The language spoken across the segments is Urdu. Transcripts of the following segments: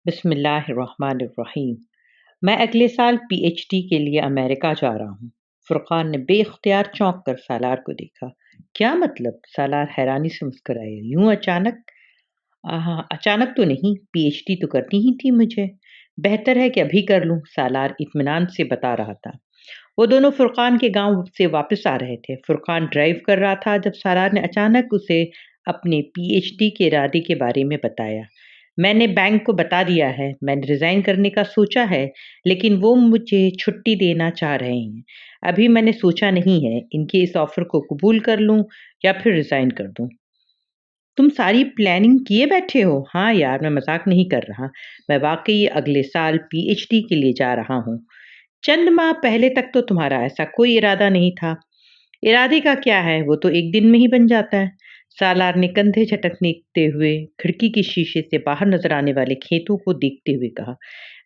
بسم اللہ الرحمن الرحیم۔ میں اگلے سال پی ایچ ڈی کے لیے امریکہ جا رہا ہوں۔ فرقان نے بے اختیار چونک کر سالار کو دیکھا۔ کیا مطلب؟ سالار حیرانی سے مسکرائے۔ یوں اچانک؟ اچانک تو نہیں، پی ایچ ڈی تو کرنی ہی تھی مجھے۔ بہتر ہے کہ ابھی کر لوں، سالار اطمینان سے بتا رہا تھا۔ وہ دونوں فرقان کے گاؤں سے واپس آ رہے تھے۔ فرقان ڈرائیو کر رہا تھا جب سالار نے اچانک اسے اپنے پی ایچ ڈی کے ارادے کے بارے میں بتایا۔ میں نے بینک کو بتا دیا ہے، میں نے ریزائن کرنے کا سوچا ہے، لیکن وہ مجھے چھٹی دینا چاہ رہے ہیں۔ ابھی میں نے سوچا نہیں ہے ان کے اس آفر کو قبول کر لوں یا پھر ریزائن کر دوں۔ تم ساری پلاننگ کیے بیٹھے ہو؟ ہاں یار، میں مذاق نہیں کر رہا، میں واقعی اگلے سال پی ایچ ڈی کے لیے جا رہا ہوں۔ چند ماہ پہلے تک تو تمہارا ایسا کوئی ارادہ نہیں تھا۔ ارادے کا کیا ہے، وہ تو ایک دن میں ہی بن جاتا ہے۔ سالار نے کندھے جھٹکتے ہوئے کھڑکی کے شیشے سے باہر نظر آنے والے کھیتوں کو دیکھتے ہوئے کہا،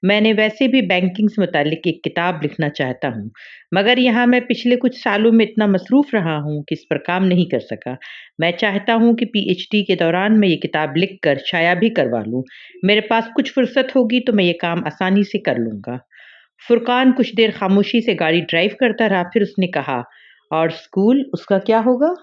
میں نے ویسے بھی بینکنگ سے متعلق ایک کتاب لکھنا چاہتا ہوں، مگر یہاں میں پچھلے کچھ سالوں میں اتنا مصروف رہا ہوں کہ اس پر کام نہیں کر سکا۔ میں چاہتا ہوں کہ پی ایچ ڈی کے دوران میں یہ کتاب لکھ کر شائع بھی کروا لوں۔ میرے پاس کچھ فرصت ہوگی تو میں یہ کام آسانی سے کر لوں گا۔ فرقان کچھ دیر خاموشی سے گاڑی ڈرائیو کرتا رہا، پھر اس نے کہا، اور اسکول، اس کا کیا ہوگا؟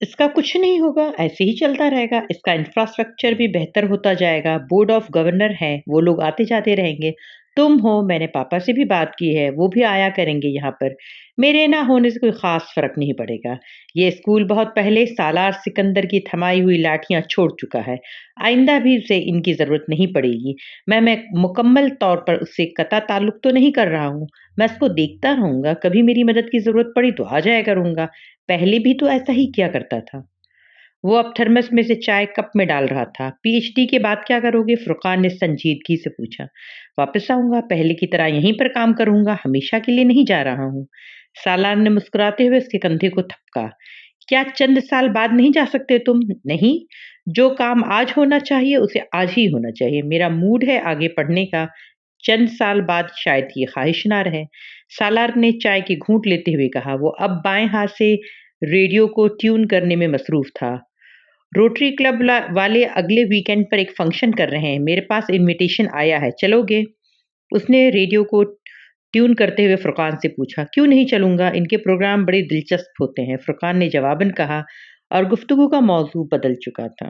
اس کا کچھ نہیں ہوگا، ایسے ہی چلتا رہے گا۔ اس کا انفراسٹرکچر بھی بہتر ہوتا جائے گا۔ بورڈ آف گورنر ہے، وہ لوگ آتے جاتے رہیں گے۔ تم ہو، میں نے پاپا سے بھی بات کی ہے، وہ بھی آیا کریں گے یہاں پر۔ میرے نہ ہونے سے کوئی خاص فرق نہیں پڑے گا۔ یہ اسکول بہت پہلے سالار سکندر کی تھمائی ہوئی لاٹھیاں چھوڑ چکا ہے، آئندہ بھی اسے ان کی ضرورت نہیں پڑے گی۔ میں مکمل طور پر اس سے قطع تعلق تو نہیں کر رہا ہوں، میں اس کو دیکھتا رہوں گا، کبھی میری مدد کی ضرورت پڑی تو آ جایا کروں گا۔ پہلے بھی تو ایسا ہی کیا کرتا تھا۔ وہ اب تھرمس میں سے چائے کپ میں ڈال رہا تھا۔ پی ایچ ڈی کے بعد کیا کرو گے؟ فرقان نے سنجیدگی سے پوچھا۔ واپس آؤں گا، پہلے کی طرح یہیں پر کام کروں گا، ہمیشہ کے لیے نہیں جا رہا ہوں۔ سالار نے مسکراتے ہوئے اس کے کندھے کو تھپکا۔ کیا چند سال بعد نہیں جا سکتے تم؟ نہیں، جو کام آج ہونا چاہیے اسے آج ہی ہونا چاہیے۔ میرا موڈ ہے آگے پڑھنے کا، چند سال بعد شاید یہ خواہش نہ رہے۔ سالار نے چائے کی گھونٹ لیتے ہوئے کہا۔ وہ اب بائیں ہاتھ سے ریڈیو کو ٹیون کرنے میں مصروف تھا۔ روٹری کلب والے اگلے ویکینڈ پر ایک فنکشن کر رہے ہیں، میرے پاس انویٹیشن آیا ہے، چلو گے؟ اس نے ریڈیو کو ٹیون کرتے ہوئے فرقان سے پوچھا۔ کیوں نہیں چلوں گا، ان کے پروگرام بڑے دلچسپ ہوتے ہیں، فرقان نے جواباً کہا، اور گفتگو کا موضوع بدل چکا تھا۔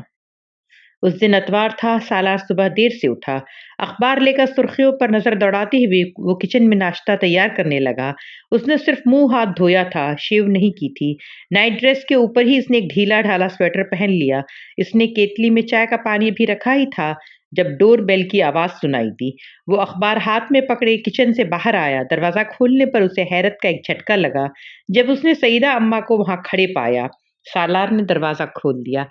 اس دن اتوار تھا۔ سالار صبح دیر سے اٹھا، اخبار لے کر سرخیوں پر نظر دوڑاتے ہوئے وہ کچن میں ناشتہ تیار کرنے لگا۔ اس نے صرف منہ ہاتھ دھویا تھا، شیو نہیں کی تھی۔ نائٹ ڈریس کے اوپر ہی اس نے ایک ڈھیلا ڈھالا سویٹر پہن لیا۔ اس نے کیتلی میں چائے کا پانی بھی رکھا ہی تھا جب ڈور بیل کی آواز سنائی دی۔ وہ اخبار ہاتھ میں پکڑے کچن سے باہر آیا۔ دروازہ کھولنے پر اسے حیرت کا ایک جھٹکا لگا جب اس نے سیدہ اماں کو وہاں کھڑے پایا۔ سالار نے دروازہ کھول دیا۔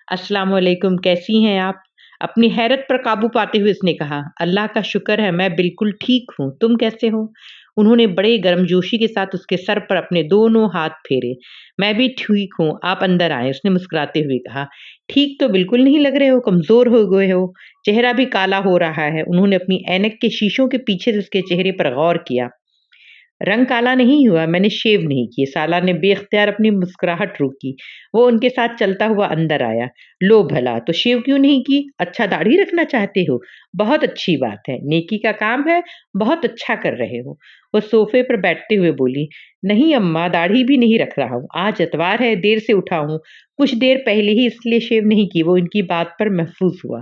السلام علیکم، کیسی ہیں آپ؟ اپنی حیرت پر قابو پاتے ہوئے اس نے کہا، اللہ کا شکر ہے میں بالکل ٹھیک ہوں، تم کیسے ہو؟ انہوں نے بڑے گرمجوشی کے ساتھ اس کے سر پر اپنے دونوں ہاتھ پھیرے۔ میں بھی ٹھیک ہوں، آپ اندر آئیں، اس نے مسکراتے ہوئے کہا۔ ٹھیک تو بالکل نہیں لگ رہے ہو، کمزور ہو گئے ہو، چہرہ بھی کالا ہو رہا ہے۔ انہوں نے اپنی اینک کے شیشوں کے پیچھے سے اس کے چہرے پر غور کیا۔ رنگ کالا نہیں ہوا، میں نے شیو نہیں کی۔ سالار نے بے اختیار اپنی مسکراہٹ روکی۔ وہ ان کے ساتھ چلتا ہوا اندر آیا۔ لو بھلا، تو شیو کیوں نہیں کی؟ اچھا داڑھی رکھنا چاہتے ہو؟ بہت اچھی بات ہے، نیکی کا کام ہے، بہت اچھا کر رہے ہو۔ وہ صوفے پر بیٹھتے ہوئے بولی، نہیں اماں، داڑھی بھی نہیں رکھ رہا ہوں، آج اتوار ہے، دیر سے اٹھا ہوں، کچھ دیر پہلے ہی، اس لیے شیو نہیں کی۔ وہ ان کی بات پر محظوظ ہوا۔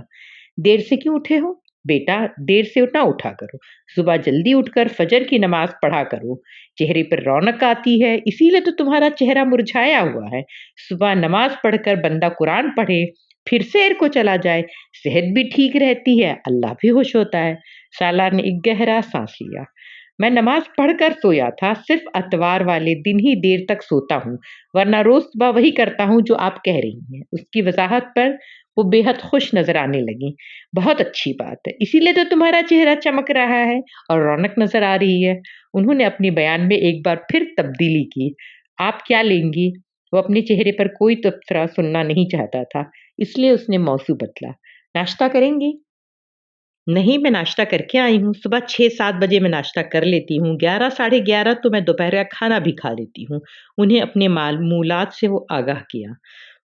دیر سے کیوں اٹھے ہو؟ بیٹا، دیر سے نہ اٹھا کرو، صبح جلدی اٹھ کر فجر کی نماز پڑھا کرو، چہرے پر رونق آتی ہے، اسی لیے تو تمہارا چہرہ مرجھایا ہوا ہے۔ صبح نماز پڑھ کر بندہ قرآن پڑھے، پھر سیر کو چلا جائے، صحت بھی ٹھیک رہتی ہے، اللہ بھی خوش ہوتا ہے۔ سالار نے ایک گہرا سانس لیا۔ میں نماز پڑھ کر سویا تھا، صرف اتوار والے دن ہی دیر تک سوتا ہوں، ورنہ روز صبح وہی کرتا ہوں جو آپ کہہ رہی ہیں۔ اس کی وضاحت پر وہ بے حد خوش نظر آنے لگی۔ بہت اچھی بات ہے، اسی لیے تو تمہارا چہرہ چمک رہا ہے اور رونق نظر آ رہی ہے۔ انہوں نے اپنی بیان میں ایک بار پھر تبدیلی کی۔ آپ کیا لیں گی؟ وہ اپنے چہرے پر کوئی تبصرہ سننا نہیں چاہتا تھا، اس لیے اس نے موضوع بدلا۔ ناشتہ کریں گی؟ نہیں، میں ناشتہ کر کے آئی ہوں، صبح 6-7 بجے میں ناشتہ کر لیتی ہوں، 11-11:30 تو میں دوپہر کا کھانا بھی کھا لیتی ہوں۔ انہیں اپنے معمولات سے وہ آگاہ کیا۔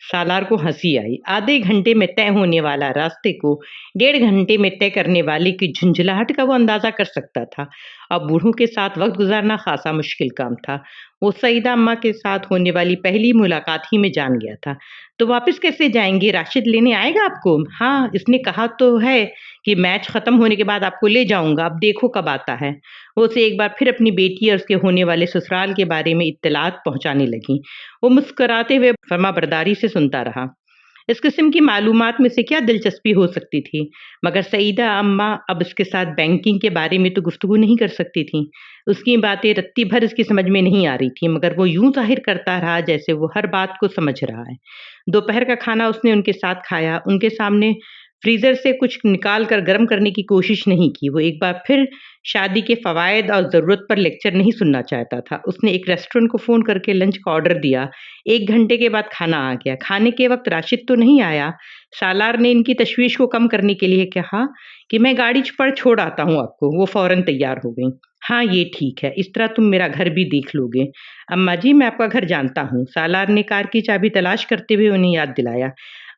سالار کو ہنسی آئی۔ آدھے گھنٹے میں طے ہونے والا راستے کو 1.5 گھنٹے میں طے کرنے والے کی جھنجھلاہٹ کا وہ اندازہ کر سکتا تھا۔ اب بوڑھوں کے ساتھ وقت گزارنا خاصا مشکل کام تھا۔ وہ سعیدہ اماں کے ساتھ ہونے والی پہلی ملاقات ہی میں جان گیا تھا۔ تو واپس کیسے جائیں گے؟ راشد لینے آئے گا آپ کو؟ ہاں، اس نے کہا تو ہے کہ میچ ختم ہونے کے بعد آپ کو لے جاؤں گا، اب دیکھو کب آتا ہے۔ وہ اسے ایک بار پھر اپنی بیٹی اور اس کے ہونے والے سسرال کے بارے میں اطلاعات پہنچانے لگیں۔ وہ مسکراتے ہوئے فرما برداری سے سنتا رہا۔ اس قسم کی معلومات میں سے کیا دلچسپی ہو سکتی تھی؟ مگر سعیدہ اماں اب اس کے ساتھ بینکنگ کے بارے میں تو گفتگو نہیں کر سکتی تھیں۔ اس کی باتیں رتی بھر اس کی سمجھ میں نہیں آ رہی تھیں، مگر وہ یوں ظاہر کرتا رہا جیسے وہ ہر بات کو سمجھ رہا ہے۔ دوپہر کا کھانا اس نے ان کے ساتھ کھایا، ان کے سامنے فریزر سے کچھ نکال کر گرم کرنے کی کوشش نہیں کی۔ وہ ایک بار پھر شادی کے فوائد اور ضرورت پر لیکچر نہیں سننا چاہتا تھا۔ اس نے ایک ریسٹورنٹ کو فون کر کے لنچ کا آرڈر دیا۔ 1 گھنٹے کے بعد کھانا آ گیا۔ کھانے کے وقت راشد تو نہیں آیا۔ سالار نے ان کی تشویش کو کم کرنے کے لیے کہا کہ میں گاڑی پر چھوڑ آتا ہوں آپ کو۔ وہ فوراً تیار ہو گئیں۔ ہاں یہ ٹھیک ہے، اس طرح تم میرا گھر بھی دیکھ لو گے۔ اماں جی میں آپ کا گھر جانتا ہوں، سالار نے کار کی چابی تلاش کرتے ہوئے انہیں یاد دلایا۔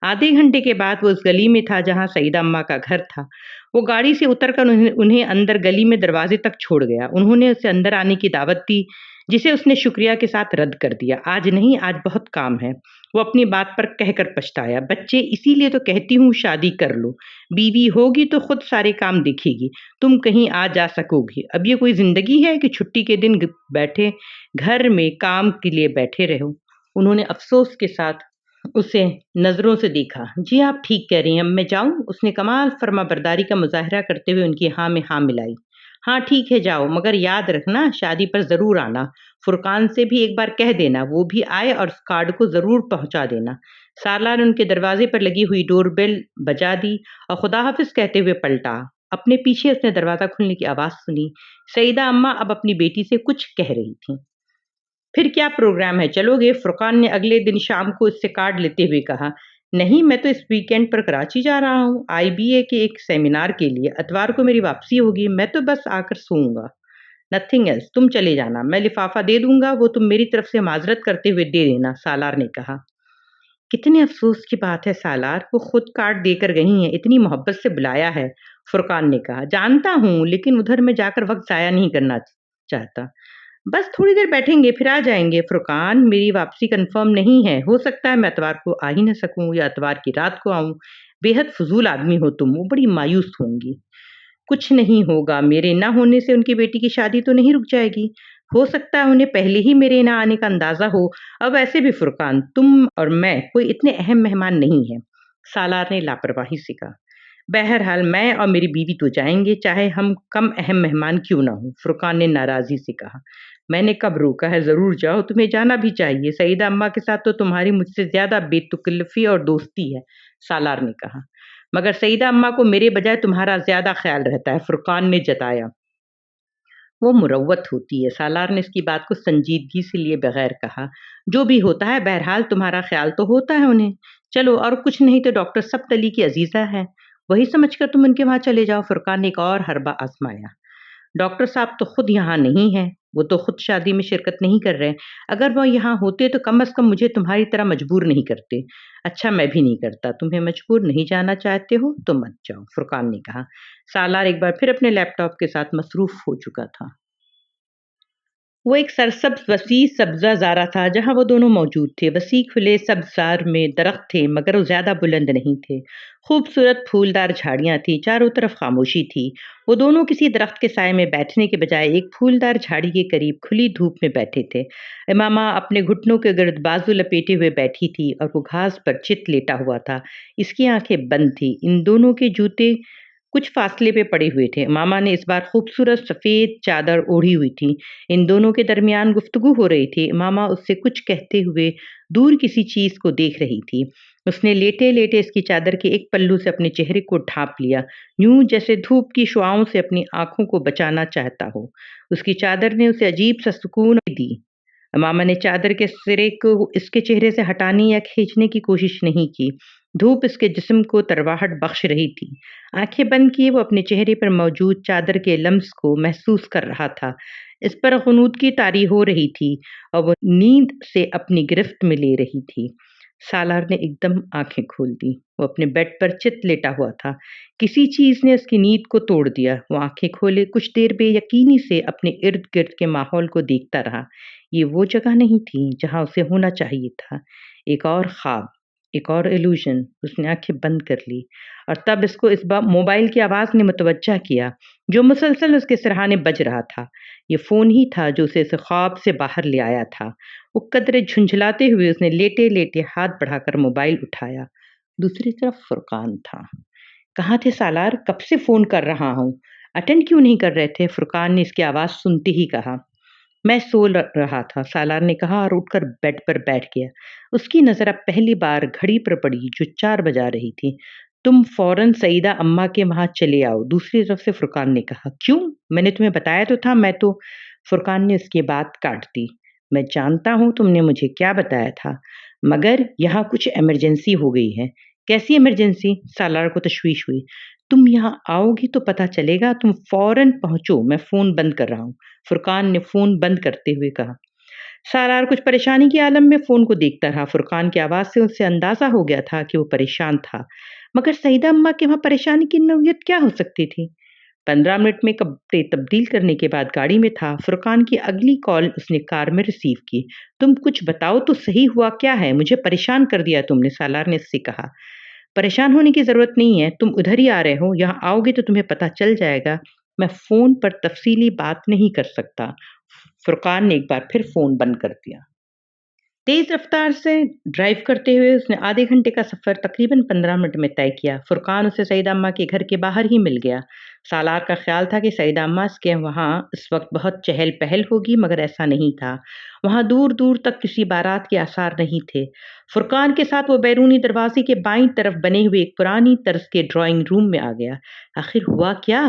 آدھے گھنٹے کے بعد وہ اس گلی میں تھا جہاں سعیدہ اماں کا گھر تھا۔ وہ گاڑی سے اتر کر انہیں اندر گلی میں دروازے تک چھوڑ گیا۔ انہوں نے اسے اندر آنے کی دعوت دی، جسے اس نے شکریہ کے ساتھ رد کر دیا۔ آج نہیں، آج بہت کام ہے۔ وہ اپنی بات پر کہہ کر پچھتایا۔ بچے، اسی لیے تو کہتی ہوں شادی کر لو۔ بیوی ہوگی تو خود سارے کام دیکھے گی، تم کہیں آ جا سکو گی۔ اب یہ کوئی زندگی ہے کہ چھٹی کے دن بیٹھے گھر میں کام کے لیے بیٹھے رہو؟ انہوں نے افسوس کے ساتھ اسے نظروں سے دیکھا۔ جی آپ ٹھیک کہہ رہی ہیں، اب میں جاؤں؟ اس نے کمال فرما برداری کا مظاہرہ کرتے ہوئے ان کی ہاں میں ہاں ملائی۔ ہاں ٹھیک ہے جاؤ، مگر یاد رکھنا شادی پر ضرور آنا۔ فرقان سے بھی ایک بار کہہ دینا، وہ بھی آئے اور اس کارڈ کو ضرور پہنچا دینا۔ سالار نے ان کے دروازے پر لگی ہوئی ڈور بیل بجا دی اور خدا حافظ کہتے ہوئے پلٹا۔ اپنے پیچھے اس نے دروازہ کھلنے کی آواز سنی۔ سعیدہ اماں اب اپنی بیٹی سے کچھ کہہ رہی تھیں۔ پھر کیا پروگرام ہے، چلو گے؟ فرقان نے اگلے دن شام کو اس سے کارڈ لیتے ہوئے کہا۔ نہیں، میں تو اس ویکینڈ پر کراچی جا رہا ہوں، IBA کے ایک سیمینار کے لیے۔ اتوار کو میری واپسی ہوگی، میں تو بس آ کر سوؤں گا۔ نتھنگ ایلس، تم چلے جانا، میں لفافہ دے دوں گا، وہ تم میری طرف سے معذرت کرتے ہوئے دے دینا، سالار نے کہا۔ کتنے افسوس کی بات ہے سالار، وہ خود کارڈ دے کر گئی ہیں، اتنی محبت سے بلایا ہے، فرقان نے کہا۔ جانتا ہوں، لیکن ادھر میں جا کر وقت ضائع نہیں کرنا چاہتا۔ بس تھوڑی دیر بیٹھیں گے پھر آ جائیں گے۔ فرقان، میری واپسی کنفرم نہیں ہے، ہو سکتا ہے میں اتوار کو آ ہی نہ سکوں یا اتوار کی رات کو آؤں۔ بے حد فضول آدمی ہو تم، وہ بڑی مایوس ہوں گی۔ کچھ نہیں ہوگا، میرے نہ ہونے سے ان کی بیٹی کی شادی تو نہیں رک جائے گی۔ ہو سکتا ہے انہیں پہلے ہی میرے نہ آنے کا اندازہ ہو۔ اب ایسے بھی فرقان، تم اور میں کوئی اتنے اہم مہمان نہیں ہیں، سالار نے لاپرواہی سے کہا۔ بہرحال میں اور میری بیوی تو جائیں گے، چاہے ہم کم اہم مہمان کیوں نہ ہوں، فرقان نے ناراضی سے کہا۔ میں نے کب روکا ہے، ضرور جاؤ، تمہیں جانا بھی چاہیے۔ سعیدہ اماں کے ساتھ تو تمہاری مجھ سے زیادہ بے تکلفی اور دوستی ہے، سالار نے کہا۔ مگر سعیدہ اماں کو میرے بجائے تمہارا زیادہ خیال رہتا ہے، فرقان نے جتایا۔ وہ مروت ہوتی ہے، سالار نے اس کی بات کو سنجیدگی سے لیے بغیر کہا۔ جو بھی ہوتا ہے، بہرحال تمہارا خیال تو ہوتا ہے انہیں۔ چلو، اور کچھ نہیں تو ڈاکٹر سبت علی کی عزیزہ ہے، وہی سمجھ کر تم ان کے وہاں چلے جاؤ، فرقان نے ایک اور حربہ آزمایا۔ ڈاکٹر صاحب تو خود یہاں نہیں ہیں، وہ تو خود شادی میں شرکت نہیں کر رہے۔ اگر وہ یہاں ہوتے تو کم از کم مجھے تمہاری طرح مجبور نہیں کرتے۔ اچھا، میں بھی نہیں کرتا، تمہیں مجبور نہیں جانا چاہتے ہو تو مت جاؤ، فرقان نے کہا۔ سالار ایک بار پھر اپنے لیپ ٹاپ کے ساتھ مصروف ہو چکا تھا۔ وہ ایک سرسبز وسیع سبزہ زارہ تھا جہاں وہ دونوں موجود تھے۔ وسیع کھلے سبزار میں درخت تھے مگر وہ زیادہ بلند نہیں تھے۔ خوبصورت پھولدار جھاڑیاں تھیں، چاروں طرف خاموشی تھی۔ وہ دونوں کسی درخت کے سائے میں بیٹھنے کے بجائے ایک پھولدار جھاڑی کے قریب کھلی دھوپ میں بیٹھے تھے۔ امامہ اپنے گھٹنوں کے گرد بازو لپیٹے ہوئے بیٹھی تھی اور وہ گھاس پر چت لیٹا ہوا تھا۔ اس کی آنکھیں بند تھیں۔ ان دونوں کے جوتے کچھ فاصلے پہ پڑے ہوئے تھے۔ ماما نے اس بار خوبصورت سفید چادر اوڑھی ہوئی تھی۔ ان دونوں کے درمیان گفتگو ہو رہی تھی۔ ماما اس سے کچھ کہتے ہوئے دور کسی چیز کو دیکھ رہی تھی۔ اس نے لیٹے لیٹے اس کی چادر کے ایک پلو سے اپنے چہرے کو ڈھانپ لیا، یوں جیسے دھوپ کی شعاؤں سے اپنی آنکھوں کو بچانا چاہتا ہو۔ اس کی چادر نے اسے عجیب سا سکون دی۔ ماما نے چادر کے سرے کو اس کے چہرے سے ہٹانے یا کھینچنے کی کوشش نہیں کی۔ دھوپ اس کے جسم کو ترواہٹ بخش رہی تھی۔ آنکھیں بند کیے وہ اپنے چہرے پر موجود چادر کے لمس کو محسوس کر رہا تھا۔ اس پر غنودگی طاری ہو رہی تھی اور وہ نیند سے اپنی گرفت میں لے رہی تھی۔ سالار نے ایک دم آنکھیں کھول دی۔ وہ اپنے بیڈ پر چت لیٹا ہوا تھا۔ کسی چیز نے اس کی نیند کو توڑ دیا۔ وہ آنکھیں کھولے کچھ دیر بے یقینی سے اپنے ارد گرد کے ماحول کو دیکھتا رہا۔ یہ وہ جگہ نہیں تھی جہاں اسے ہونا چاہیے تھا۔ ایک اور خواب، ایک اور ایلوژن۔ اس نے آنکھیں بند کر لی اور تب اس کو اس موبائل کی آواز نے متوجہ کیا جو مسلسل اس کے سرہانے بج رہا تھا۔ یہ فون ہی تھا جو اسے اس خواب سے باہر لے آیا تھا۔ وہ قدرے جھنجھلاتے ہوئے اس نے لیٹے لیٹے ہاتھ بڑھا کر موبائل اٹھایا۔ دوسری طرف فرقان تھا۔ کہاں تھے سالار؟ کب سے فون کر رہا ہوں، اٹینڈ کیوں نہیں کر رہے تھے؟ فرقان نے اس کی آواز سنتے ہی کہا۔ میں سو رہا تھا، سالار نے کہا اور اٹھ کر بیڈ پر بیٹھ گیا۔ اس کی نظر اب پہلی بار گھڑی پر پڑی جو 4 بجا رہی تھی۔ تم فوراً سعیدہ اماں کے وہاں چلے آؤ، دوسری طرف سے فرقان نے کہا۔ کیوں؟ میں نے تمہیں بتایا تو تھا۔ فرقان نے اس کی بات کاٹ دی۔ میں جانتا ہوں تم نے مجھے کیا بتایا تھا، مگر یہاں کچھ ایمرجنسی ہو گئی ہے۔ کیسی ایمرجنسی؟ سالار کو تشویش ہوئی۔ تم یہاں آؤ گی تو پتہ چلے گا، تم فوراً پہنچو، میں فون بند کر رہا ہوں، فرقان نے فون بند کرتے ہوئے کہا۔ سالار کچھ پریشانی کے عالم میں فون کو دیکھتا رہا۔ فرقان کی آواز سے اسے اندازہ ہو گیا تھا کہ وہ پریشان تھا، مگر سعیدہ اماں کے وہاں پریشانی کی نوعیت کیا ہو سکتی تھی؟ 15 منٹ میں کپڑے تبدیل کرنے کے بعد گاڑی میں تھا۔ فرقان کی اگلی کال اس نے کار میں ریسیو کی۔ تم کچھ بتاؤ تو صحیح ہوا کیا ہے؟ مجھے پریشان کر دیا تم نے، سالار نے اس سے کہا۔ پریشان ہونے کی ضرورت نہیں ہے، تم ادھر ہی آ رہے ہو، یہاں آؤ گے تو تمہیں پتہ چل جائے گا۔ میں فون پر تفصیلی بات نہیں کر سکتا۔ فرقان نے ایک بار پھر فون بند کر دیا۔ تیز رفتار سے ڈرائیو کرتے ہوئے اس نے آدھے گھنٹے کا سفر تقریباً 15 منٹ میں طے کیا۔ فرقان اسے سعیدہ اماں کے گھر کے باہر ہی مل گیا۔ سالار کا خیال تھا کہ سعیدہ اماں کے وہاں اس وقت بہت چہل پہل ہوگی، مگر ایسا نہیں تھا۔ وہاں دور دور تک کسی بارات کے آثار نہیں تھے۔ فرقان کے ساتھ وہ بیرونی دروازے کے بائیں طرف بنے ہوئے ایک پرانی طرز کے ڈرائنگ روم میں آ گیا۔ آخر ہوا کیا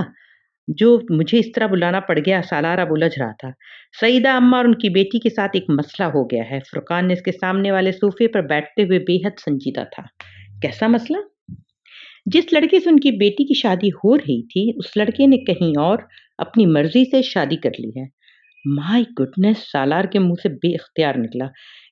جو مجھے اس طرح بلانا پڑ گیا؟ سالار اب الجھ رہا تھا۔ سعیدہ اماں اور ان کی بیٹی کے ساتھ ایک مسئلہ ہو گیا ہے۔ فرقان نے اس کے سامنے والے صوفے پر بیٹھتے ہوئے بے حد سنجیدہ تھا۔ کیسا مسئلہ؟ جس لڑکے سے ان کی بیٹی کی شادی ہو رہی تھی، اس لڑکے نے کہیں اور اپنی مرضی سے شادی کر لی ہے۔ مائی گڈنس، سالار کے منہ سے بے اختیار نکلا۔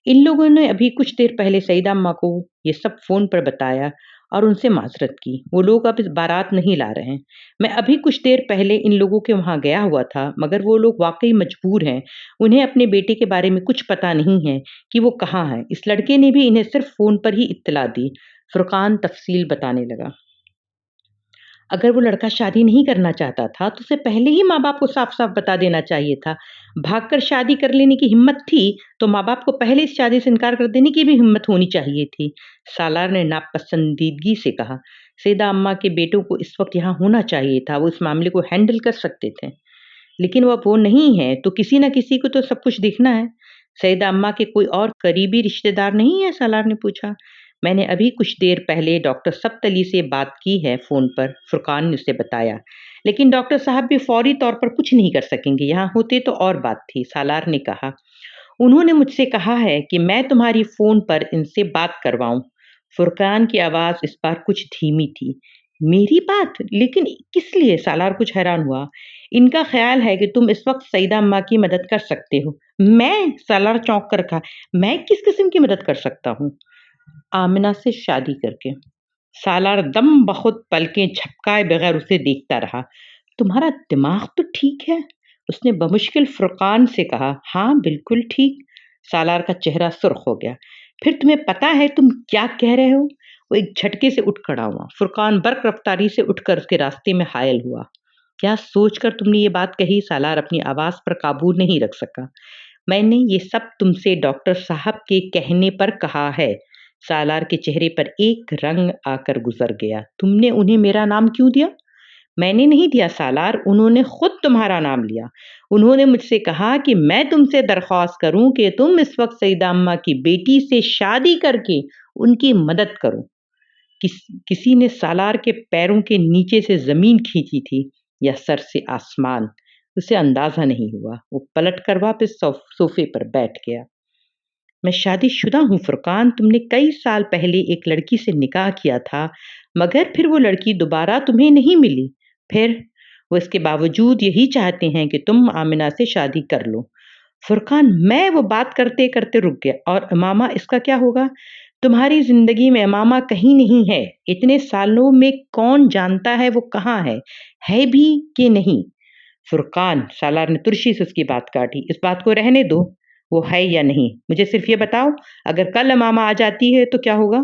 ان لوگوں نے ابھی کچھ دیر پہلے سعیدہ اماں کو یہ سب فون پر بتایا اور ان سے معذرت کی۔ وہ لوگ اب اس بارات نہیں لا رہے ہیں۔ میں ابھی کچھ دیر پہلے ان لوگوں کے وہاں گیا ہوا تھا، مگر وہ لوگ واقعی مجبور ہیں۔ انہیں اپنے بیٹے کے بارے میں کچھ پتہ نہیں ہے کہ وہ کہاں ہے۔ اس لڑکے نے بھی انہیں صرف فون پر ہی اطلاع دی۔ فرقان تفصیل بتانے لگا۔ اگر وہ لڑکا شادی نہیں کرنا چاہتا تھا تو اسے پہلے ہی ماں باپ کو صاف صاف بتا دینا چاہیے تھا۔ بھاگ کر شادی کر لینے کی ہمت تھی تو ماں باپ کو پہلے اس شادی سے انکار کر دینے کی بھی ہمت ہونی چاہیے تھی، سالار نے ناپسندیدگی سے کہا۔ سعیدہ اماں کے بیٹوں کو اس وقت یہاں ہونا چاہیے تھا، وہ اس معاملے کو ہینڈل کر سکتے تھے، لیکن وہ اب وہ نہیں ہے تو کسی نہ کسی کو تو سب کچھ دیکھنا ہے۔ سعیدہ اماں کے کوئی اور قریبی رشتہ دار نہیں ہے؟ سالار نے پوچھا۔ میں نے ابھی کچھ دیر پہلے ڈاکٹر سبتلی سے بات کی ہے فون پر، فرقان نے اسے بتایا، لیکن ڈاکٹر صاحب بھی فوری طور پر کچھ نہیں کر سکیں گے، یہاں ہوتے تو اور بات تھی، سالار نے کہا۔ انہوں نے مجھ سے کہا ہے کہ میں تمہاری فون پر ان سے بات کرواؤں۔ فرقان کی آواز اس بار کچھ دھیمی تھی۔ میری بات؟ لیکن کس لیے؟ سالار کچھ حیران ہوا۔ ان کا خیال ہے کہ تم اس وقت سعیدہ اماں کی مدد کر سکتے ہو۔ میں؟ سالار چونک کر کہا۔ میں کس قسم کی مدد کر سکتا ہوں؟ آمنہ سے شادی کر کے۔ سالار دم بخود پلکیں جھپکائے بغیر اسے دیکھتا رہا۔ تمہارا دماغ تو ٹھیک ہے؟ اس نے بمشکل فرقان سے کہا۔ ہاں بالکل ٹھیک۔ سالار کا چہرہ سرخ ہو گیا۔ پھر تمہیں پتا ہے تم کیا کہہ رہے ہو؟ وہ ایک جھٹکے سے اٹھ کھڑا ہوا۔ فرقان برق رفتاری سے اٹھ کر اس کے راستے میں حائل ہوا۔ کیا سوچ کر تم نے یہ بات کہی؟ سالار اپنی آواز پر قابو نہیں رکھ سکا۔ میں نے یہ سب تم سے ڈاکٹر صاحب کے کہنے پر کہا ہے۔ سالار کے چہرے پر ایک رنگ آ کر گزر گیا۔ تم نے انہیں میرا نام کیوں دیا؟ میں نے نہیں دیا سالار، انہوں نے خود تمہارا نام لیا۔ انہوں نے مجھ سے کہا کہ میں تم سے درخواست کروں کہ تم اس وقت سعیدہ اماں کی بیٹی سے شادی کر کے ان کی مدد کرو۔ کسی نے سالار کے پیروں کے نیچے سے زمین کھینچی تھی یا سر سے آسمان، اسے اندازہ نہیں ہوا۔ وہ پلٹ کر واپس صوفے پر بیٹھ گیا۔ میں شادی شدہ ہوں فرقان، تم نے کئی سال پہلے ایک لڑکی سے نکاح کیا تھا، مگر پھر وہ لڑکی دوبارہ تمہیں نہیں ملی۔ پھر وہ اس کے باوجود یہی چاہتے ہیں کہ تم آمنہ سے شادی کر لو۔ فرقان، میں وہ بات کرتے کرتے رک گیا۔ اور امامہ، اس کا کیا ہوگا؟ تمہاری زندگی میں امامہ کہیں نہیں ہے، اتنے سالوں میں کون جانتا ہے وہ کہاں ہے بھی کہ نہیں؟ فرقان، سالار نے ترشی سے اس کی بات کاٹی، اس بات کو رہنے دو، وہ ہے یا نہیں، مجھے صرف یہ بتاؤ، اگر کل امامہ آ جاتی ہے تو کیا ہوگا؟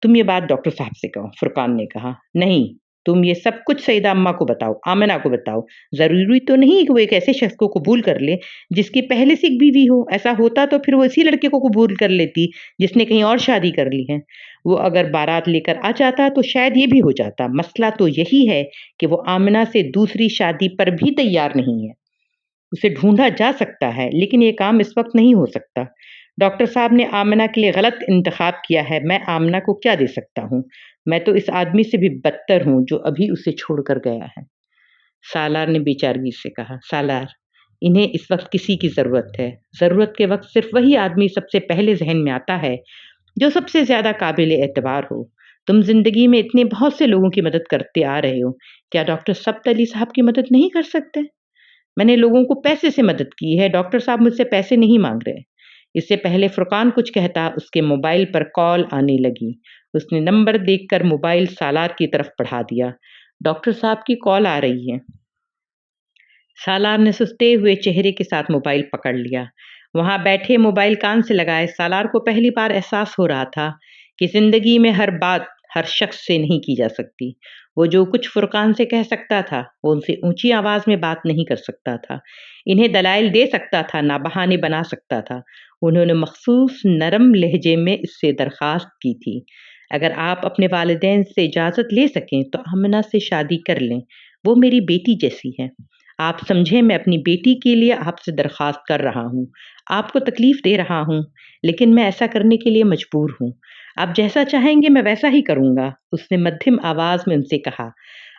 تم یہ بات ڈاکٹر صاحب سے کہو، فرقان نے کہا۔ نہیں، تم یہ سب کچھ سیدہ اماں کو بتاؤ، آمنہ کو بتاؤ۔ ضروری تو نہیں کہ وہ ایک ایسے شخص کو قبول کر لے جس کی پہلے سے ایک بیوی ہو، ایسا ہوتا تو پھر وہ اسی لڑکے کو قبول کر لیتی جس نے کہیں اور شادی کر لی ہے۔ وہ اگر بارات لے کر آ جاتا تو شاید یہ بھی ہو جاتا۔ مسئلہ تو یہی ہے کہ وہ آمنہ سے دوسری شادی پر بھی تیار نہیں ہے۔ اسے ڈھونڈا جا سکتا ہے لیکن یہ کام اس وقت نہیں ہو سکتا۔ ڈاکٹر صاحب نے آمنہ کے لیے غلط انتخاب کیا ہے، میں آمنہ کو کیا دے سکتا ہوں؟ میں تو اس آدمی سے بھی بدتر ہوں جو ابھی اسے چھوڑ کر گیا ہے۔ سالار نے بے چارگی سے کہا، سالار، انہیں اس وقت کسی کی ضرورت ہے۔ ضرورت کے وقت صرف وہی آدمی سب سے پہلے ذہن میں آتا ہے جو سب سے زیادہ قابل اعتبار ہو۔ تم زندگی میں اتنے بہت سے لوگوں کی مدد کرتے آ رہے ہو، کیا ڈاکٹر سبت علی صاحب کی مدد نہیں کر سکتے؟ میں نے لوگوں کو پیسے سے مدد کی ہے، ڈاکٹر صاحب مجھ سے پیسے نہیں مانگ رہے۔ اس سے پہلے فرقان کچھ کہتا، اس کے موبائل پر کال آنے لگی۔ اس نے نمبر دیکھ کر موبائل سالار کی طرف بڑھا دیا۔ ڈاکٹر صاحب کی کال آ رہی ہے۔ سالار نے سستے ہوئے چہرے کے ساتھ موبائل پکڑ لیا۔ وہاں بیٹھے موبائل کان سے لگائے سالار کو پہلی بار احساس ہو رہا تھا کہ زندگی میں ہر بات ہر شخص سے نہیں کی جا سکتی۔ وہ جو کچھ فرقان سے کہہ سکتا تھا وہ ان سے اونچی آواز میں بات نہیں کر سکتا تھا، انہیں دلائل دے سکتا تھا، نہ بہانے بنا سکتا تھا۔ انہوں نے مخصوص نرم لہجے میں اس سے درخواست کی تھی، اگر آپ اپنے والدین سے اجازت لے سکیں تو آمنہ سے شادی کر لیں، وہ میری بیٹی جیسی ہے۔ آپ سمجھیں میں اپنی بیٹی کے لیے آپ سے درخواست کر رہا ہوں، آپ کو تکلیف دے رہا ہوں، لیکن میں ایسا کرنے کے لیے مجبور ہوں۔ آپ جیسا چاہیں گے میں ویسا ہی کروں گا۔ اس نے مدھم آواز میں ان سے کہا،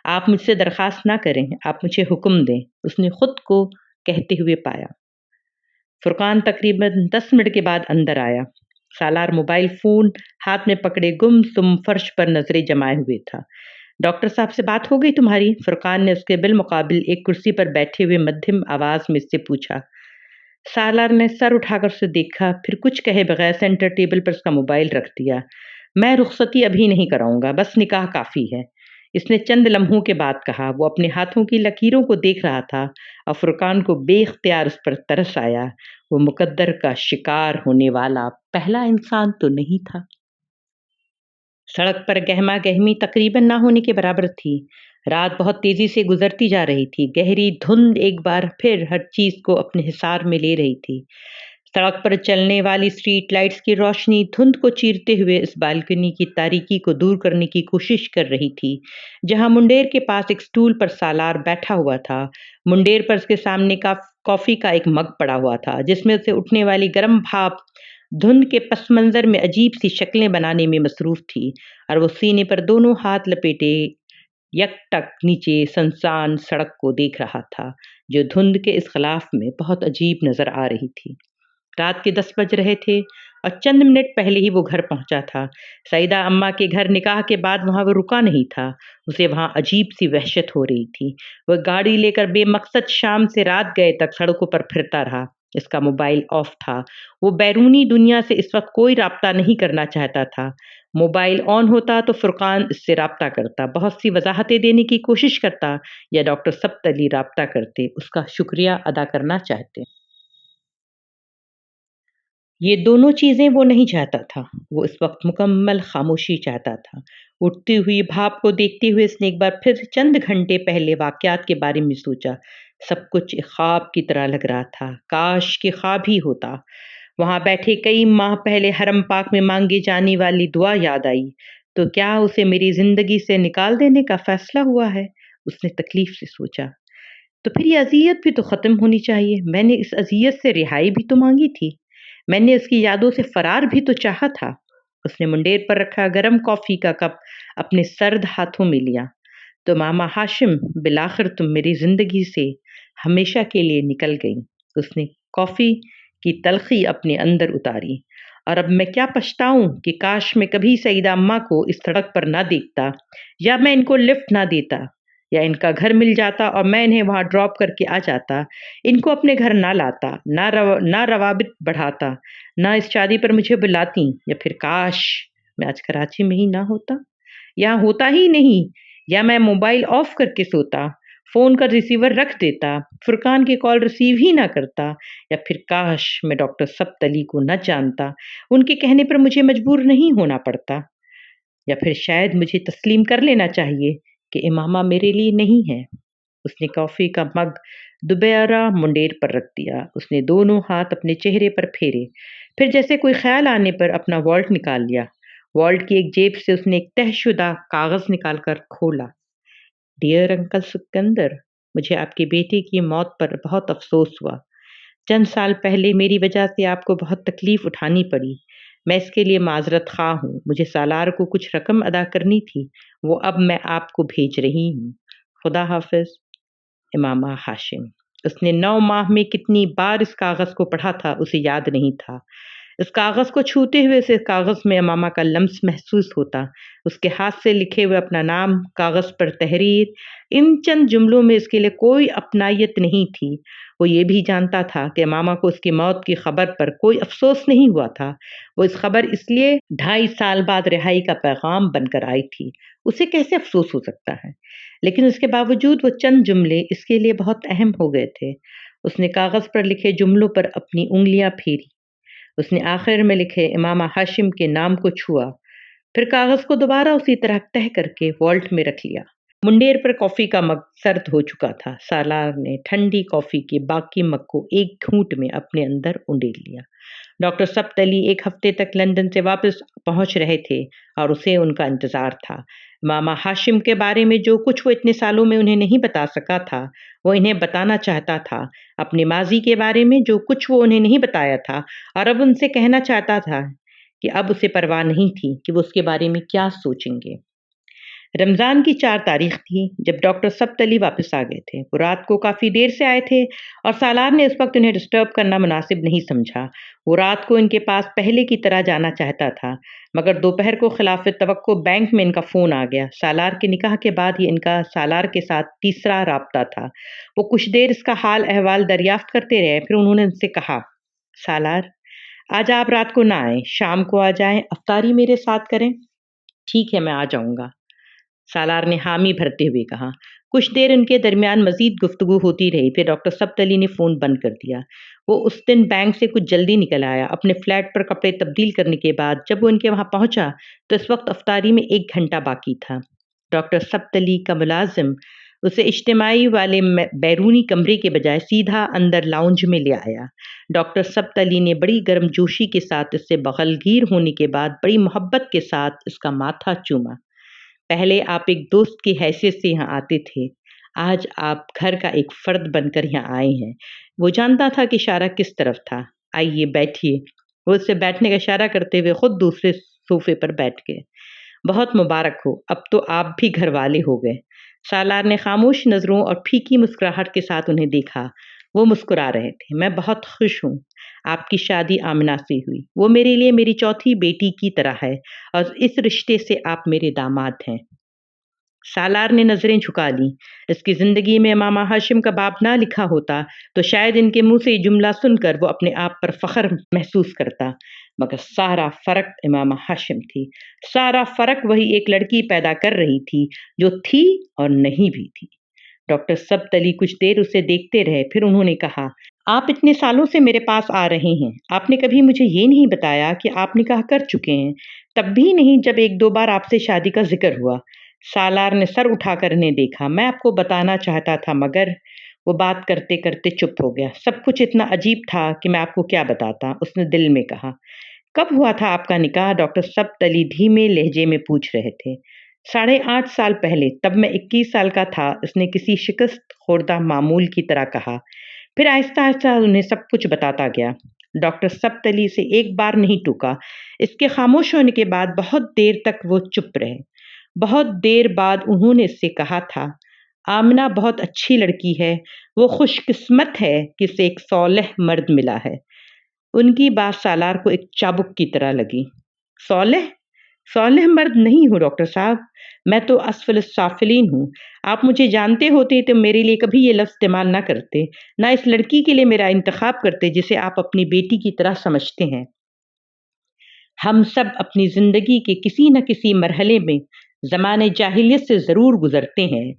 آپ مجھ سے درخواست نہ کریں، آپ مجھے حکم دیں۔ اس نے خود کو کہتے ہوئے پایا۔ فرقان تقریباً 10 منٹ کے بعد اندر آیا۔ سالار موبائل فون ہاتھ میں پکڑے گم سم فرش پر نظریں جمائے ہوئے تھا۔ ڈاکٹر صاحب سے بات ہو گئی تمہاری؟ فرقان نے اس کے بالمقابل ایک کرسی پر بیٹھے ہوئے مدھم آواز میں اس سے پوچھا۔ سالار نے سر اٹھا کر اسے دیکھا، پھر کچھ کہے بغیر سینٹر ٹیبل پر اس کا موبائل رکھ دیا۔ میں رخصتی ابھی نہیں کراؤں گا، بس نکاح کافی ہے۔ اس نے چند لمحوں کے بعد کہا۔ وہ اپنے ہاتھوں کی لکیروں کو دیکھ رہا تھا اور فرقان کو بے اختیار اس پر ترس آیا۔ وہ مقدر کا شکار ہونے والا پہلا انسان تو نہیں تھا۔ سڑک پر گہما گہمی تقریباً نہ ہونے کے برابر تھی۔ رات بہت تیزی سے گزرتی جا رہی تھی۔ گہری دھند ایک بار پھر ہر چیز کو اپنے حصار میں لے رہی تھی۔ سڑک پر چلنے والی اسٹریٹ لائٹس کی روشنی دھند کو چیرتے ہوئے اس بالکنی کی تاریکی کو دور کرنے کی کوشش کر رہی تھی جہاں منڈیر کے پاس ایک سٹول پر سالار بیٹھا ہوا تھا۔ منڈیر پر اس کے سامنے کافی کا ایک مگ پڑا ہوا تھا جس میں سے اٹھنے والی گرم بھاپ دھند کے پس منظر میں عجیب سی شکلیں بنانے میں مصروف تھی، اور وہ سینے پر دونوں ہاتھ لپیٹے یک ٹک نیچے سنسان سڑک کو دیکھ رہا تھا جو دھند کے اس غلاف میں بہت عجیب نظر آ رہی تھی۔ رات کے 10 بج رہے تھے اور چند منٹ پہلے ہی وہ گھر پہنچا تھا۔ سعیدہ اماں کے گھر نکاح کے بعد وہاں وہ رکا نہیں تھا۔ اسے وہاں عجیب سی وحشت ہو رہی تھی۔ وہ گاڑی لے کر بے مقصد شام سے رات گئے تک سڑکوں پر پھرتا رہا۔ اس کا موبائل آف تھا۔ وہ بیرونی دنیا سے اس وقت کوئی رابطہ نہیں کرنا چاہتا تھا۔ موبائل آن ہوتا تو فرقان اس سے رابطہ کرتا، بہت سی وضاحتیں دینے کی کوشش کرتا، یا ڈاکٹر سبت علی رابطہ کرتے، اس کا شکریہ ادا کرنا چاہتے۔ یہ دونوں چیزیں وہ نہیں چاہتا تھا۔ وہ اس وقت مکمل خاموشی چاہتا تھا۔ اٹھتی ہوئی بھاپ کو دیکھتے ہوئے اس نے ایک بار پھر چند گھنٹے پہلے واقعات کے بارے میں سوچا۔ سب کچھ ایک خواب کی طرح لگ رہا تھا، کاش کہ خواب ہی ہوتا۔ وہاں بیٹھے کئی ماہ پہلے حرم پاک میں مانگی جانے والی دعا یاد آئی۔ تو کیا اسے میری زندگی سے نکال دینے کا فیصلہ ہوا ہے؟ اس نے تکلیف سے سوچا۔ تو پھر یہ اذیت بھی تو ختم ہونی چاہیے۔ میں نے اس اذیت سے رہائی بھی تو مانگی تھی۔ میں نے اس کی یادوں سے فرار بھی تو چاہا تھا۔ اس نے منڈیر پر رکھا گرم کافی کا کپ اپنے سرد ہاتھوں میں لیا۔ تو ماما ہاشم، بالآخر تم میری زندگی سے ہمیشہ کے لیے نکل گئی۔ اس نے کافی کی تلخی اپنے اندر اتاری۔ اور اب میں کیا پچھتاؤں کہ کاش میں کبھی سعیدہ اماں کو اس سڑک پر نہ دیکھتا، یا میں ان کو لفٹ نہ دیتا۔ یا ان کا گھر مل جاتا اور میں انہیں وہاں ڈراپ کر کے آ جاتا، ان کو اپنے گھر نہ لاتا، نہ روابط بڑھاتا، نہ اس شادی پر مجھے بلاتی، یا پھر کاش میں آج کراچی میں ہی نہ ہوتا، یا ہوتا ہی نہیں، یا میں موبائل آف کر کے سوتا، فون کا ریسیور رکھ دیتا، فرقان کی کال ریسیو ہی نہ کرتا، یا پھر کاش میں ڈاکٹر سبت علی کو نہ جانتا، ان کے کہنے پر مجھے مجبور نہیں ہونا پڑتا، یا پھر شاید مجھے تسلیم کر لینا چاہیے کہ امامہ میرے لیے نہیں ہے۔ اس نے کافی کا مگ دوبارہ منڈیر پر رکھ دیا، اس نے دونوں ہاتھ اپنے چہرے پر پھیرے، پھر جیسے کوئی خیال آنے پر اپنا والٹ نکال لیا۔ والٹ کی ایک جیب سے اس نے ایک تہہ شدہ کاغذ نکال کر کھولا۔ ڈیئر انکل سکندر، مجھے آپ کے بیٹے کی موت پر بہت افسوس ہوا۔ چند سال پہلے میری وجہ سے آپ کو بہت تکلیف اٹھانی پڑی، میں اس کے لیے معذرت خواہ ہوں۔ مجھے سالار کو کچھ رقم ادا کرنی تھی، وہ اب میں آپ کو بھیج رہی ہوں۔ خدا حافظ، امامہ ہاشم۔ اس نے 9 ماہ میں کتنی بار اس کاغذ کو پڑھا تھا اسے یاد نہیں تھا۔ اس کاغذ کو چھوتے ہوئے اسے کاغذ میں امامہ کا لمس محسوس ہوتا، اس کے ہاتھ سے لکھے ہوئے اپنا نام، کاغذ پر تحریر، ان چند جملوں میں اس کے لیے کوئی اپنائیت نہیں تھی۔ وہ یہ بھی جانتا تھا کہ امامہ کو اس کی موت کی خبر پر کوئی افسوس نہیں ہوا تھا، وہ اس خبر اس لیے 2.5 سال بعد رہائی کا پیغام بن کر آئی تھی، اسے کیسے افسوس ہو سکتا ہے؟ لیکن اس کے باوجود وہ چند جملے اس کے لیے بہت اہم ہو گئے تھے۔ اس نے کاغذ پر لکھے جملوں پر اپنی انگلیاں پھیری، اس نے آخر میں لکھے امامہ ہاشم کے نام کو چھوا، پھر کاغذ کو دوبارہ اسی طرح تہہ کر کے والٹ میں رکھ لیا۔ منڈیر پر کافی کا مگ سرد ہو چکا تھا، سالار نے ٹھنڈی کافی کے باقی مگ کو ایک گھونٹ میں اپنے اندر انڈیل لیا۔ ڈاکٹر سبت علی 1 ہفتے تک لندن سے واپس پہنچ رہے تھے اور اسے ان کا انتظار تھا۔ امامہ ہاشم کے بارے میں جو کچھ وہ اتنے سالوں میں انہیں نہیں بتا سکا تھا، وہ انہیں بتانا چاہتا تھا۔ اپنے ماضی کے بارے میں جو کچھ وہ انہیں نہیں بتایا تھا اور اب ان سے کہنا چاہتا تھا کہ اب اسے پرواہ نہیں تھی کہ وہ اس کے بارے میں کیا سوچیں گے۔ رمضان کی 4 تاریخ تھی جب ڈاکٹر سبت علی واپس آ گئے تھے۔ وہ رات کو کافی دیر سے آئے تھے اور سالار نے اس وقت انہیں ڈسٹرب کرنا مناسب نہیں سمجھا۔ وہ رات کو ان کے پاس پہلے کی طرح جانا چاہتا تھا، مگر دوپہر کو خلاف توقع بینک میں ان کا فون آ گیا۔ سالار کے نکاح کے بعد یہ ان کا سالار کے ساتھ تیسرا رابطہ تھا۔ وہ کچھ دیر اس کا حال احوال دریافت کرتے رہے، پھر انہوں نے ان سے کہا، سالار آج آپ رات کو نہ آئیں، شام کو آ جائیں، افطاری میرے ساتھ کریں۔ ٹھیک ہے، میں آ جاؤں گا، سالار نے حامی بھرتے ہوئے کہا۔ کچھ دیر ان کے درمیان مزید گفتگو ہوتی رہی، پھر ڈاکٹر سبت علی نے فون بند کر دیا۔ وہ اس دن بینک سے کچھ جلدی نکل آیا۔ اپنے فلیٹ پر کپڑے تبدیل کرنے کے بعد جب وہ ان کے وہاں پہنچا تو اس وقت افطاری میں 1 گھنٹہ باقی تھا۔ ڈاکٹر سبت علی کا ملازم اسے اجتماعی والے بیرونی کمرے کے بجائے سیدھا اندر لاؤنج میں لے آیا۔ ڈاکٹر سبت علی نے بڑی گرم جوشی کے ساتھ اس سے بغلگیر ہونے کے بعد بڑی محبت کے ساتھ اس کا ماتھا چوما۔ پہلے آپ ایک دوست کی حیثیت سے یہاں آتے تھے، آج آپ گھر کا ایک فرد بن کر یہاں آئے ہیں۔ وہ جانتا تھا کہ اشارہ کس طرف تھا۔ آئیے بیٹھیے۔ وہ اس سے بیٹھنے کا اشارہ کرتے ہوئے خود دوسرے صوفے پر بیٹھ گئے۔ بہت مبارک ہو، اب تو آپ بھی گھر والے ہو گئے۔ سالار نے خاموش نظروں اور پھیکی مسکراہٹ کے ساتھ انہیں دیکھا۔ وہ مسکرا رہے تھے۔ میں بہت خوش ہوں، آپ کی شادی آمنہ سے ہوئی، وہ میرے لیے میری چوتھی بیٹی کی طرح ہے اور اس رشتے سے آپ میرے داماد ہیں۔ سالار نے نظریں جھکا لیں۔ اس کی زندگی میں امامہ ہاشم کا باب نہ لکھا ہوتا تو شاید ان کے منہ سے یہ جملہ سن کر وہ اپنے آپ پر فخر محسوس کرتا، مگر سارا فرق امامہ ہاشم تھی۔ سارا فرق وہی ایک لڑکی پیدا کر رہی تھی جو تھی اور نہیں بھی تھی۔ ڈاکٹر سبت علی کچھ دیر اسے دیکھتے رہے، پھر انہوں نے کہا، آپ اتنے سالوں سے میرے پاس آ رہے ہیں، آپ نے کبھی مجھے یہ نہیں بتایا کہ آپ نکاح کر چکے ہیں، تب بھی نہیں جب 1-2 بار آپ سے شادی کا ذکر ہوا۔ سالار نے سر اٹھا کر انہیں دیکھا۔ میں آپ کو بتانا چاہتا تھا مگر وہ بات کرتے کرتے چپ ہو گیا۔ سب کچھ اتنا عجیب تھا کہ میں آپ کو کیا بتاتا، اس نے دل میں کہا۔ کب ہوا تھا آپ کا نکاح؟ ڈاکٹر سبت علی دھیمے لہجے میں پوچھ رہے تھے۔ 8.5 سال پہلے، تب میں 21 سال کا تھا، اس نے کسی شکست خوردہ معمول کی طرح کہا، پھر آہستہ آہستہ انہیں سب کچھ بتاتا گیا۔ ڈاکٹر سبت علی سے ایک بار نہیں ٹوکا۔ اس کے خاموش ہونے کے بعد بہت دیر تک وہ چپ رہے۔ بہت دیر بعد انہوں نے اس سے کہا تھا، آمنہ بہت اچھی لڑکی ہے، وہ خوش قسمت ہے کہ اسے ایک صالح مرد ملا ہے۔ ان کی بات سالار کو ایک چابک کی طرح لگی۔ صالح؟ صالح مرد نہیں ہوں ڈاکٹر صاحب، میں تو اسفل السافلین ہوں۔ آپ مجھے جانتے ہوتے تو میرے لیے کبھی یہ لفظ استعمال نہ کرتے، نہ اس لڑکی کے لیے میرا انتخاب کرتے جسے آپ اپنی بیٹی کی طرح سمجھتے ہیں۔ ہم سب اپنی زندگی کے کسی نہ کسی مرحلے میں زمانے جاہلیت سے ضرور گزرتے ہیں۔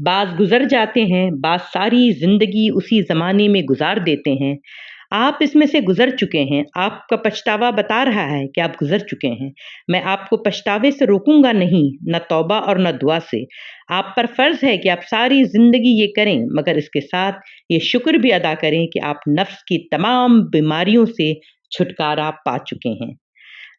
بعض گزر جاتے ہیں، بعض ساری زندگی اسی زمانے میں گزار دیتے ہیں۔ آپ اس میں سے گزر چکے ہیں، آپ کا پچھتاوا بتا رہا ہے کہ آپ گزر چکے ہیں۔ میں آپ کو پچھتاوے سے روکوں گا نہیں، نہ توبہ اور نہ دعا سے۔ آپ پر فرض ہے کہ آپ ساری زندگی یہ کریں، مگر اس کے ساتھ یہ شکر بھی ادا کریں کہ آپ نفس کی تمام بیماریوں سے چھٹکارا پا چکے ہیں۔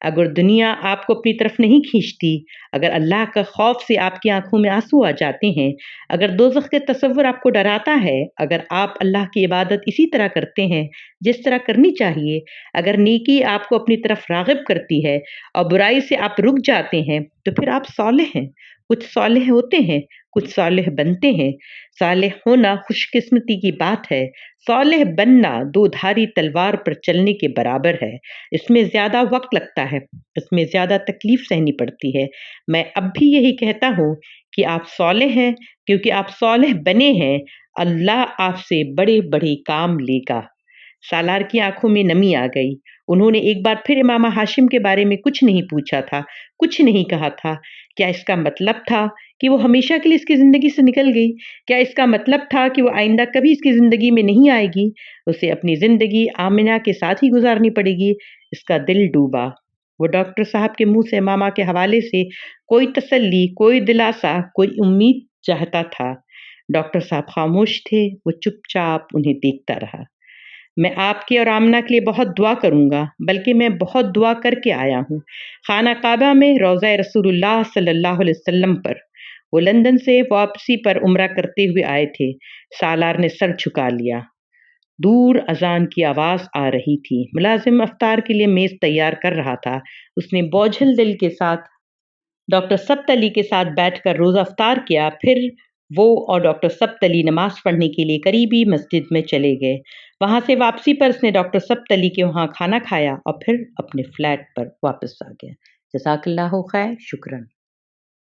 اگر دنیا آپ کو اپنی طرف نہیں کھینچتی، اگر اللہ کا خوف سے آپ کی آنکھوں میں آنسو آ جاتے ہیں، اگر دوزخ کے تصور آپ کو ڈراتا ہے، اگر آپ اللہ کی عبادت اسی طرح کرتے ہیں جس طرح کرنی چاہیے، اگر نیکی آپ کو اپنی طرف راغب کرتی ہے اور برائی سے آپ رک جاتے ہیں، تو پھر آپ صالح ہیں۔ کچھ صالح ہوتے ہیں، کچھ صالح بنتے ہیں۔ صالح ہونا خوش قسمتی کی بات ہے، صالح بننا دو دھاری تلوار پر چلنے کے برابر ہے۔ اس میں زیادہ وقت لگتا ہے، اس میں زیادہ تکلیف سہنی پڑتی ہے۔ میں اب بھی یہی کہتا ہوں کہ آپ صالح ہیں، کیونکہ آپ صالح بنے ہیں، اللہ آپ سے بڑے بڑے کام لے گا۔ سالار کی آنکھوں میں نمی آ گئی۔ انہوں نے ایک بار پھر امام ہاشم کے بارے میں کچھ نہیں پوچھا تھا، کچھ نہیں کہا تھا۔ کیا اس کا مطلب تھا کہ وہ ہمیشہ کے لیے اس کی زندگی سے نکل گئی؟ کیا اس کا مطلب تھا کہ وہ آئندہ کبھی اس کی زندگی میں نہیں آئے گی؟ اسے اپنی زندگی آمنہ کے ساتھ ہی گزارنی پڑے گی۔ اس کا دل ڈوبا۔ وہ ڈاکٹر صاحب کے منہ سے امامہ کے حوالے سے کوئی تسلی، کوئی دلاسا، کوئی امید چاہتا تھا۔ ڈاکٹر صاحب خاموش تھے، وہ چپ چاپ انہیں دیکھتا رہا۔ میں آپ کے اور آمنہ کے لیے بہت دعا کروں گا، بلکہ میں بہت دعا کر کے آیا ہوں۔ خانہ کعبہ میں روضہ رسول اللہ صلی اللہ علیہ وسلم پر۔ وہ لندن سے واپسی پر عمرہ کرتے ہوئے آئے تھے۔ سالار نے سر جھکا لیا۔ دور اذان کی آواز آ رہی تھی۔ ملازم افطار کے لیے میز تیار کر رہا تھا۔ اس نے بوجھل دل کے ساتھ ڈاکٹر سبت علی کے ساتھ بیٹھ کر روزہ افطار کیا، پھر وہ اور ڈاکٹر سبت علی نماز پڑھنے کے لیے قریبی مسجد میں چلے گئے۔ وہاں سے واپسی پر اس نے ڈاکٹر سبت علی کے وہاں کھانا کھایا اور پھر اپنے فلیٹ پر واپس آ گیا۔ جزاک اللہ خیر، شکراً۔